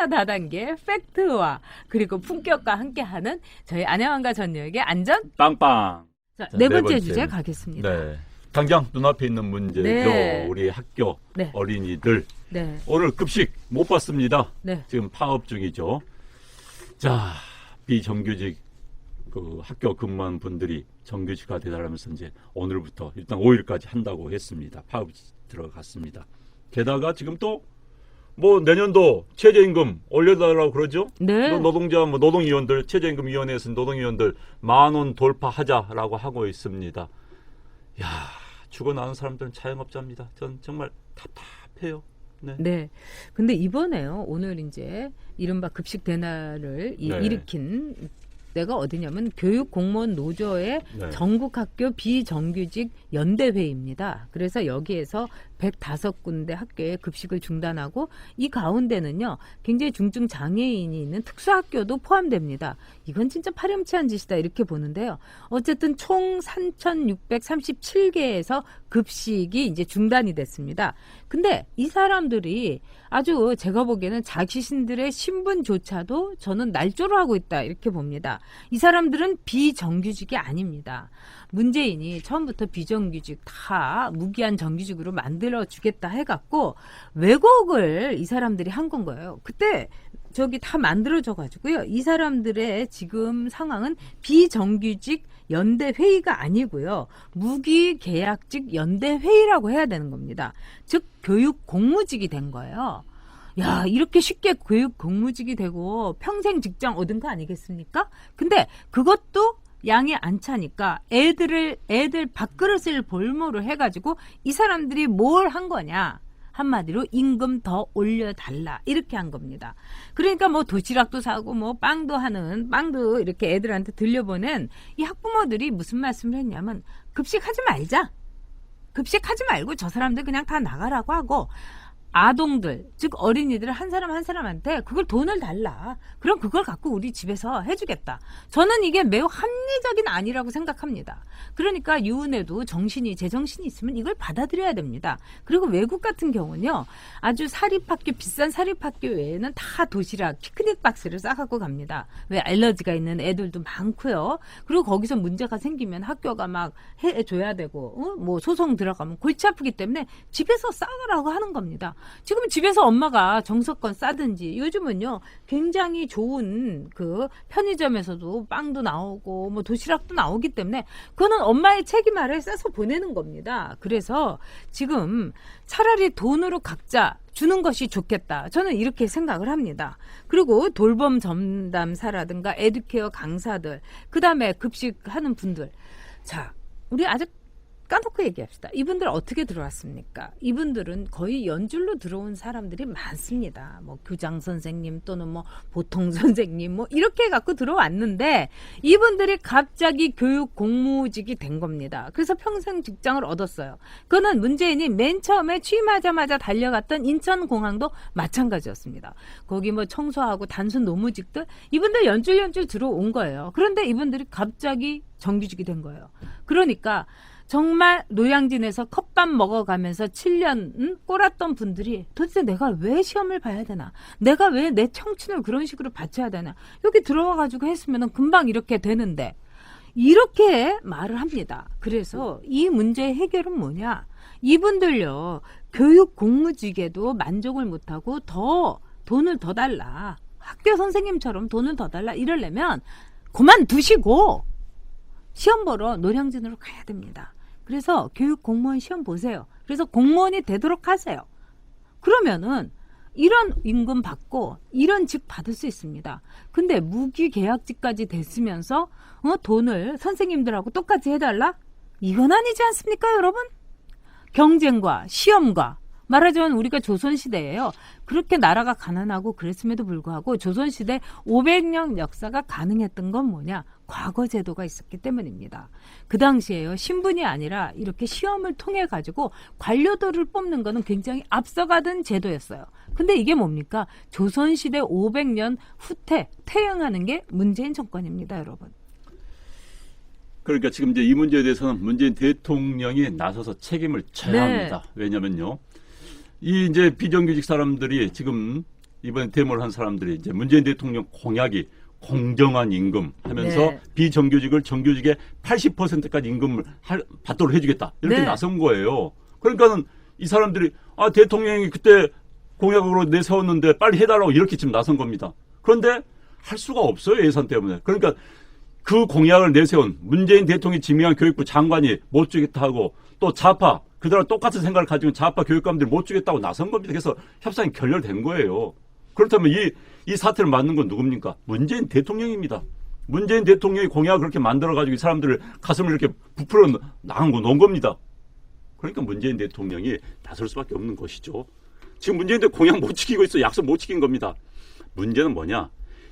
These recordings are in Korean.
1차 다단계 팩트와 그리고 품격과 함께하는 저희 안녕한가 전여에게 안전 빵빵. 자, 자, 네 네 번째 번째는, 주제 가겠습니다. 네. 당장 눈앞에 있는 문제죠. 네. 우리 학교 네. 어린이들 네. 오늘 급식 못 받습니다. 네. 지금 파업 중이죠. 자, 비정규직 그 학교 근무한 분들이 정규직화 되달라면서 이제 오늘부터 일단 5일까지 한다고 했습니다. 파업 들어갔습니다. 게다가 지금 또 뭐 내년도 최저임금 올려달라고 그러죠. 네. 노동자 뭐 노동위원들 최저임금위원회에서 노동위원들 10,000원 돌파하자라고 하고 있습니다. 야, 죽어나는 사람들은 자영업자입니다. 전 정말 답답해요. 네. 네. 근데 이번에요. 오늘 이제 이른바 급식 대란을 네. 일으킨 데가 어디냐면 교육공무원 노조의 네. 전국학교 비정규직 연대회의입니다. 그래서 여기에서 105군데 학교의 급식을 중단하고 이 가운데는요. 굉장히 중증 장애인이 있는 특수학교도 포함됩니다. 이건 진짜 파렴치한 짓이다 이렇게 보는데요. 어쨌든 총 3,637개에서 급식이 이제 중단이 됐습니다. 근데 이 사람들이 아주 제가 보기에는 자신들의 신분조차도 저는 날조를 하고 있다 이렇게 봅니다. 이 사람들은 비정규직이 아닙니다. 문재인이 처음부터 비정규직 다 무기한 정규직으로 만들어주겠다 해갖고 왜곡을 이 사람들이 한 건 거예요. 그때 저기 다 만들어져가지고요. 이 사람들의 지금 상황은 비정규직 연대회의가 아니고요. 무기계약직 연대회의라고 해야 되는 겁니다. 즉 교육 공무직이 된 거예요. 야, 이렇게 쉽게 교육 공무직이 되고 평생 직장 얻은 거 아니겠습니까? 근데 그것도 양이 안 차니까 애들 밥그릇을 볼모로 해가지고 이 사람들이 뭘 한 거냐? 한마디로 임금 더 올려달라 이렇게 한 겁니다. 그러니까 뭐 도시락도 사고 뭐 빵도 이렇게 애들한테 들려보낸 이 학부모들이 무슨 말씀을 했냐면 급식하지 말자. 급식하지 말고 저 사람들 그냥 다 나가라고 하고 아동들, 즉 어린이들 한 사람 한 사람한테 그걸 돈을 달라. 그럼 그걸 갖고 우리 집에서 해주겠다. 저는 이게 매우 합리적인 아니라고 생각합니다. 그러니까 유은혜도 제정신이 있으면 이걸 받아들여야 됩니다. 그리고 외국 같은 경우는요. 아주 사립학교, 비싼 사립학교 외에는 다 도시락, 피크닉 박스를 싸갖고 갑니다. 왜 알러지가 있는 애들도 많고요. 그리고 거기서 문제가 생기면 학교가 막 해줘야 되고 뭐 소송 들어가면 골치 아프기 때문에 집에서 싸라고 하는 겁니다. 지금 집에서 엄마가 정성껏 싸든지 요즘은요 굉장히 좋은 그 편의점에서도 빵도 나오고 뭐 도시락도 나오기 때문에 그거는 엄마의 책임 아래 싸서 보내는 겁니다. 그래서 지금 차라리 돈으로 각자 주는 것이 좋겠다. 저는 이렇게 생각을 합니다. 그리고 돌봄 전담사라든가 에듀케어 강사들, 그 다음에 급식하는 분들. 자, 우리 아직 까놓고 얘기합시다. 이분들 어떻게 들어왔습니까? 이분들은 거의 연줄로 들어온 사람들이 많습니다. 뭐 교장 선생님 또는 뭐 보통 선생님 뭐 이렇게 갖고 들어왔는데 이분들이 갑자기 교육 공무직이 된 겁니다. 그래서 평생 직장을 얻었어요. 그거는 문재인이 맨 처음에 취임하자마자 달려갔던 인천공항도 마찬가지였습니다. 거기 뭐 청소하고 단순 노무직들 이분들 연줄 들어온 거예요. 그런데 이분들이 갑자기 정규직이 된 거예요. 그러니까 정말 노양진에서 컵밥 먹어가면서 7년 꼬랐던 분들이 도대체 내가 왜 시험을 봐야 되나? 내가 왜 내 청춘을 그런 식으로 바쳐야 되나? 여기 들어와가지고 했으면 금방 이렇게 되는데 이렇게 말을 합니다. 그래서 이 문제의 해결은 뭐냐? 이분들요. 교육 공무직에도 만족을 못하고 더 돈을 더 달라. 학교 선생님처럼 돈을 더 달라. 이러려면 그만두시고 시험 보러 노량진으로 가야 됩니다. 그래서 교육 공무원 시험 보세요. 그래서 공무원이 되도록 하세요. 그러면은 이런 임금 받고 이런 직 받을 수 있습니다. 근데 무기계약직까지 됐으면서 돈을 선생님들하고 똑같이 해달라? 이건 아니지 않습니까, 여러분? 경쟁과 시험과 말하자면 우리가 조선시대예요. 그렇게 나라가 가난하고 그랬음에도 불구하고 조선시대 500년 역사가 가능했던 건 뭐냐? 과거 제도가 있었기 때문입니다. 그 당시에요. 신분이 아니라 이렇게 시험을 통해 가지고 관료들을 뽑는 거는 굉장히 앞서가던 제도였어요. 근데 이게 뭡니까? 조선시대 500년 후퇴, 퇴행하는 게 문재인 정권입니다, 여러분. 그러니까 지금 이제 이 문제에 대해서는 문재인 대통령이 나서서 책임을 져야 네. 합니다. 왜냐면요. 이 이제 비정규직 사람들이 지금 이번에 데모를 한 사람들이 이제 문재인 대통령 공약이 공정한 임금 하면서 네. 비정규직을 정규직의 80%까지 임금을 받도록 해주겠다. 이렇게 네. 나선 거예요. 그러니까는 이 사람들이 대통령이 그때 공약으로 내세웠는데 빨리 해달라고 이렇게 지금 나선 겁니다. 그런데 할 수가 없어요. 예산 때문에. 그러니까 그 공약을 내세운 문재인 대통령이 지명한 교육부 장관이 못 주겠다 하고 또 좌파 그들과 똑같은 생각을 가지고 좌파 교육감들이 못 주겠다고 나선 겁니다. 그래서 협상이 결렬된 거예요. 그렇다면 이 사태를 만든 건 누굽니까? 문재인 대통령입니다. 문재인 대통령이 공약을 그렇게 만들어가지고 이 사람들을 가슴을 이렇게 부풀어 놓은 겁니다. 그러니까 문재인 대통령이 나설 수밖에 없는 것이죠. 지금 문재인 대통령 공약 못 지키고 있어. 약속 못 지킨 겁니다. 문제는 뭐냐?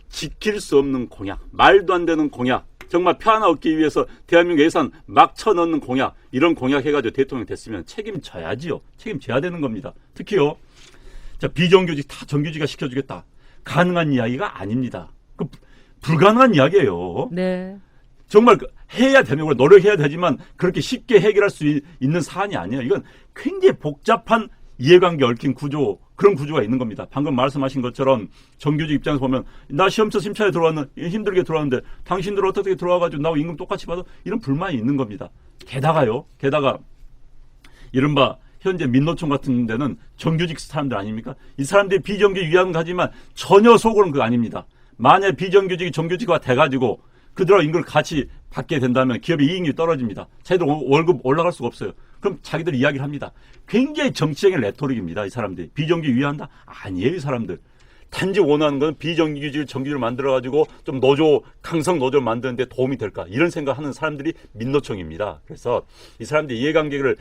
지킬 수 없는 공약, 말도 안 되는 공약, 정말 표 하나 얻기 위해서 대한민국 예산 막 쳐넣는 공약, 이런 공약 해가지고 대통령 됐으면 책임져야지요. 책임져야 되는 겁니다. 특히요. 자, 비정규직 다 정규직화 시켜주겠다. 가능한 이야기가 아닙니다. 불가능한 이야기예요. 네. 정말 해야 되는 걸 노력해야 되지만 그렇게 쉽게 해결할 수 있는 사안이 아니에요. 이건 굉장히 복잡한 이해관계 얽힌 구조, 그런 구조가 있는 겁니다. 방금 말씀하신 것처럼 정규직 입장에서 보면 나 시험서 심사에 들어왔는데 힘들게 들어왔는데 당신들 어떻게 들어와가지고 나하고 임금 똑같이 받아? 이런 불만이 있는 겁니다. 게다가 이른바 현재 민노총 같은 데는 정규직 사람들 아닙니까? 이 사람들이 비정규직 위안은 가지만 전혀 속으로는 그거 아닙니다. 만약 비정규직이 정규직화 돼가지고 그들하고 임금을 같이 받게 된다면 기업의 이익률이 떨어집니다. 자기들 월급 올라갈 수가 없어요. 그럼 자기들 이야기를 합니다. 굉장히 정치적인 레토릭입니다. 이 사람들이. 비정규직 위한다? 아니에요. 이 사람들. 단지 원하는 건 비정규직을 정규직을 만들어가지고 좀 강성 노조를 만드는데 도움이 될까? 이런 생각하는 사람들이 민노총입니다. 그래서 이 사람들이 이해관계를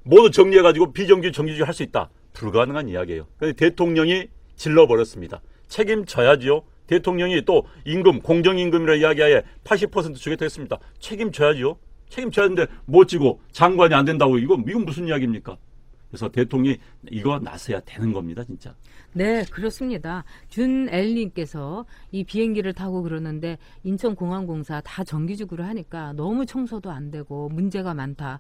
모두 정리해가지고 비정규직 정규직을 할 수 있다. 불가능한 이야기예요. 그런데 대통령이 질러버렸습니다. 책임져야지요. 대통령이 또 임금, 공정임금이라는 이야기하에 80% 주겠다 했습니다. 책임져야지요. 책임져야 하는데 못 지고 장관이 안 된다고 이건 무슨 이야기입니까? 그래서 대통령이 이거 나서야 되는 겁니다, 진짜. 네, 그렇습니다. 준엘님께서 이 비행기를 타고 그러는데 인천공항공사 다 정규직으로 하니까 너무 청소도 안 되고 문제가 많다.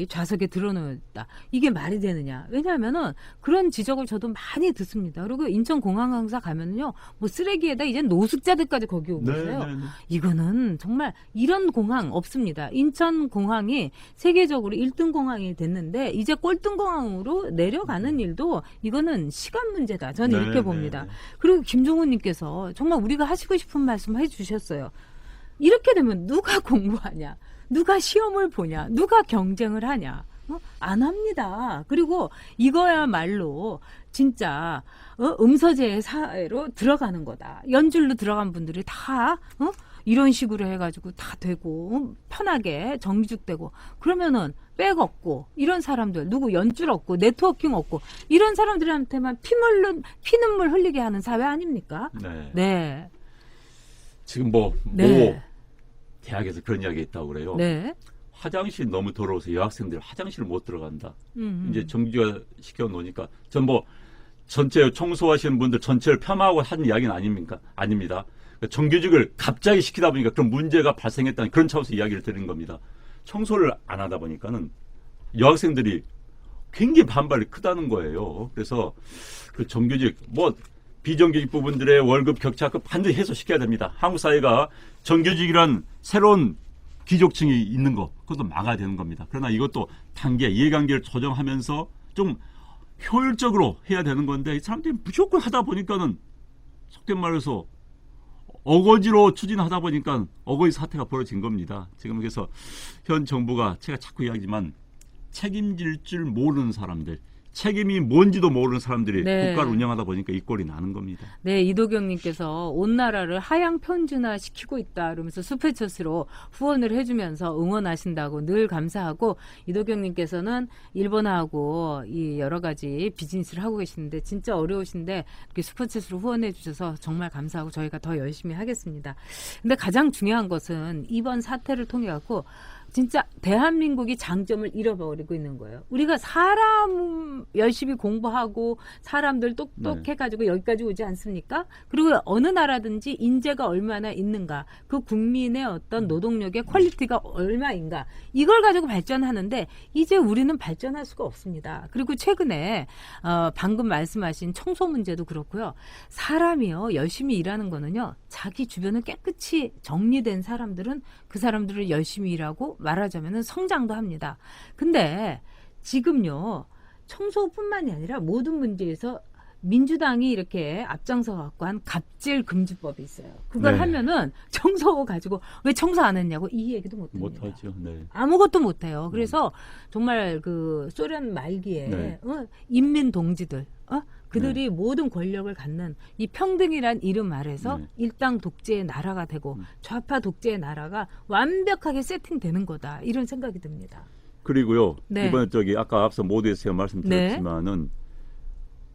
좌석에 드러놓았다. 이게 말이 되느냐? 왜냐하면은 그런 지적을 저도 많이 듣습니다. 그리고 인천공항공사 가면은요, 뭐 쓰레기에다 이제 노숙자들까지 거기 오고 있어요. 네. 이거는 정말 이런 공항 없습니다. 인천공항이 세계적으로 1등 공항이 됐는데 이제 꼴등공항으로 내려가는 일도 이거는 시간 문제다. 저는 네, 이렇게 봅니다. 네. 그리고 김종훈님께서 정말 우리가 하시고 싶은 말씀 해주셨어요. 이렇게 되면 누가 공부하냐? 누가 시험을 보냐? 누가 경쟁을 하냐? 안 합니다. 그리고 이거야말로 진짜 음서제의 사회로 들어가는 거다. 연줄로 들어간 분들이 다 이런 식으로 해가지고 다 되고 편하게 정규직되고 그러면은 백 없고 이런 사람들 누구 연줄 없고 네트워킹 없고 이런 사람들한테만 피눈물 흘리게 하는 사회 아닙니까? 네. 네. 지금 네. 대학에서 그런 이야기 있다고 그래요. 네. 화장실 너무 더러워서 여학생들이 화장실 못 들어간다. 이제 정규직화 시켜 놓으니까 전 전체 청소하시는 분들 전체를 폄하하고 한 이야기는 아닙니까? 아닙니다. 정규직을 갑자기 시키다 보니까 그런 문제가 발생했다는 그런 차원에서 이야기를 드린 겁니다. 청소를 안 하다 보니까는 여학생들이 굉장히 반발이 크다는 거예요. 그래서 그 정규직 비정규직 부분들의 월급 격차 반드시 해소시켜야 됩니다. 한국 사회가 정규직이란 새로운 귀족층이 있는 거 그것도 막아야 되는 겁니다. 그러나 이것도 단계 이해관계를 조정하면서 좀 효율적으로 해야 되는 건데 이 사람들이 무조건 하다 보니까는 속된 말해서 어거지로 추진하다 보니까 어거지 사태가 벌어진 겁니다. 지금 그래서 현 정부가 제가 자꾸 이야기지만 책임질 줄 모르는 사람들, 책임이 뭔지도 모르는 사람들이 네. 국가를 운영하다 보니까 이 꼴이 나는 겁니다. 네, 이도경님께서 온 나라를 하향 편준화 시키고 있다. 그러면서 슈퍼챗으로 후원을 해주면서 응원하신다고 늘 감사하고 이도경님께서는 일본하고 이 여러 가지 비즈니스를 하고 계시는데 진짜 어려우신데 이렇게 슈퍼챗으로 후원해 주셔서 정말 감사하고 저희가 더 열심히 하겠습니다. 근데 가장 중요한 것은 이번 사태를 통해 갖고 진짜 대한민국이 장점을 잃어버리고 있는 거예요. 우리가 사람 열심히 공부하고 사람들 똑똑해가지고 여기까지 오지 않습니까? 그리고 어느 나라든지 인재가 얼마나 있는가, 그 국민의 어떤 노동력의 퀄리티가 얼마인가, 이걸 가지고 발전하는데 이제 우리는 발전할 수가 없습니다. 그리고 최근에 방금 말씀하신 청소 문제도 그렇고요. 사람이요, 열심히 일하는 거는요, 자기 주변을 깨끗이 정리된 사람들은 그 사람들을 열심히 일하고 말하자면 성장도 합니다. 근데 지금요, 청소뿐만이 아니라 모든 문제에서 민주당이 이렇게 앞장서 갖고 한 갑질 금지법이 있어요. 그걸 네. 하면은 청소 가지고 왜 청소 안 했냐고 이 얘기도 못 합니다. 못하죠. 네. 아무것도 못 해요. 그래서 정말 그 소련 말기에 네. 인민 동지들 그들이 모든 권력을 갖는 이 평등이란 이름 아래서 네. 일당 독재의 나라가 되고 좌파 독재의 나라가 완벽하게 세팅되는 거다. 이런 생각이 듭니다. 그리고요. 네. 이번에 아까 앞서 모두에서 제가 말씀드렸지만은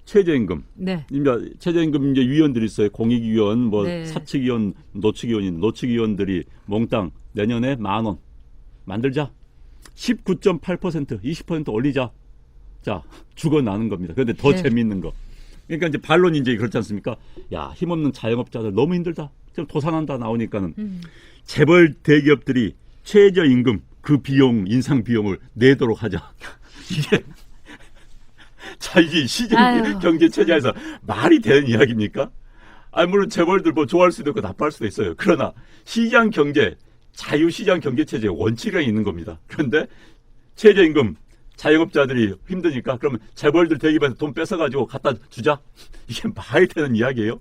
최저임금. 네. 이제 최저임금 이제 위원들이 있어요. 공익위원, 뭐 네. 사측위원, 노측위원인 노측위원들이 몽땅 내년에 10,000원 만들자. 19.8% 20% 올리자. 자, 죽어나는 겁니다. 그런데 더 네. 재미있는 거. 그러니까 이제 반론이 이제 그렇지 않습니까? 야, 힘없는 자영업자들 너무 힘들다. 좀 도산한다 나오니까는 재벌 대기업들이 최저임금 그 비용 인상 비용을 내도록 하자. 이게 자, 이게 시장 아유. 경제 체제에서 말이 되는 이야기입니까? 아니, 물론 재벌들 뭐 좋아할 수도 있고 나빠할 수도 있어요. 그러나 시장 경제, 자유시장 경제 체제에 원칙이 있는 겁니다. 그런데 최저임금 자영업자들이 힘드니까 그러면 재벌들 대기업에서 돈 뺏어가지고 갖다 주자. 이게 말이 되는 이야기예요.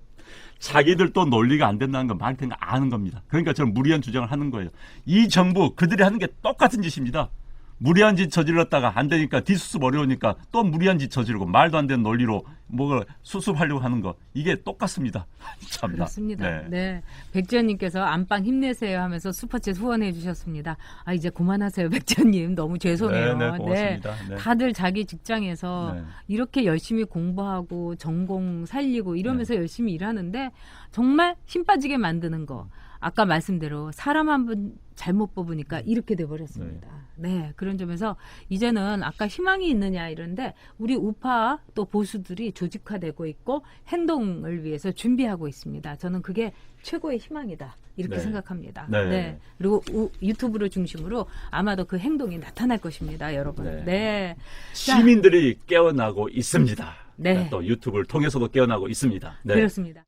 자기들 또 논리가 안 된다는 건 말이 되는 거 아는 겁니다. 그러니까 저는 무리한 주장을 하는 거예요. 이 정부 그들이 하는 게 똑같은 짓입니다. 무리한 짓 저질렀다가 안 되니까 뒤수습 어려우니까 또 무리한 짓 저지르고 말도 안 되는 논리로 뭐가 수습하려고 하는 거 이게 똑같습니다. 참나. 그렇습니다. 네. 백지연님께서 안방 힘내세요 하면서 슈퍼챗 후원해 주셨습니다. 아, 이제 그만하세요, 백지연님. 너무 죄송해요. 네, 고맙습니다. 네. 다들 자기 직장에서 네. 이렇게 열심히 공부하고 전공 살리고 이러면서 열심히 일하는데 정말 힘 빠지게 만드는 거. 아까 말씀대로 사람 한 분 잘못 뽑으니까 이렇게 돼버렸습니다. 네, 그런 점에서 이제는 아까 희망이 있느냐 이런데 우리 우파 또 보수들이 조직화되고 있고 행동을 위해서 준비하고 있습니다. 저는 그게 최고의 희망이다 이렇게 네. 생각합니다. 네. 그리고 유튜브를 중심으로 아마도 그 행동이 나타날 것입니다, 여러분. 네. 네. 시민들이 깨어나고 있습니다. 네. 또 유튜브를 통해서도 깨어나고 있습니다. 네. 그렇습니다.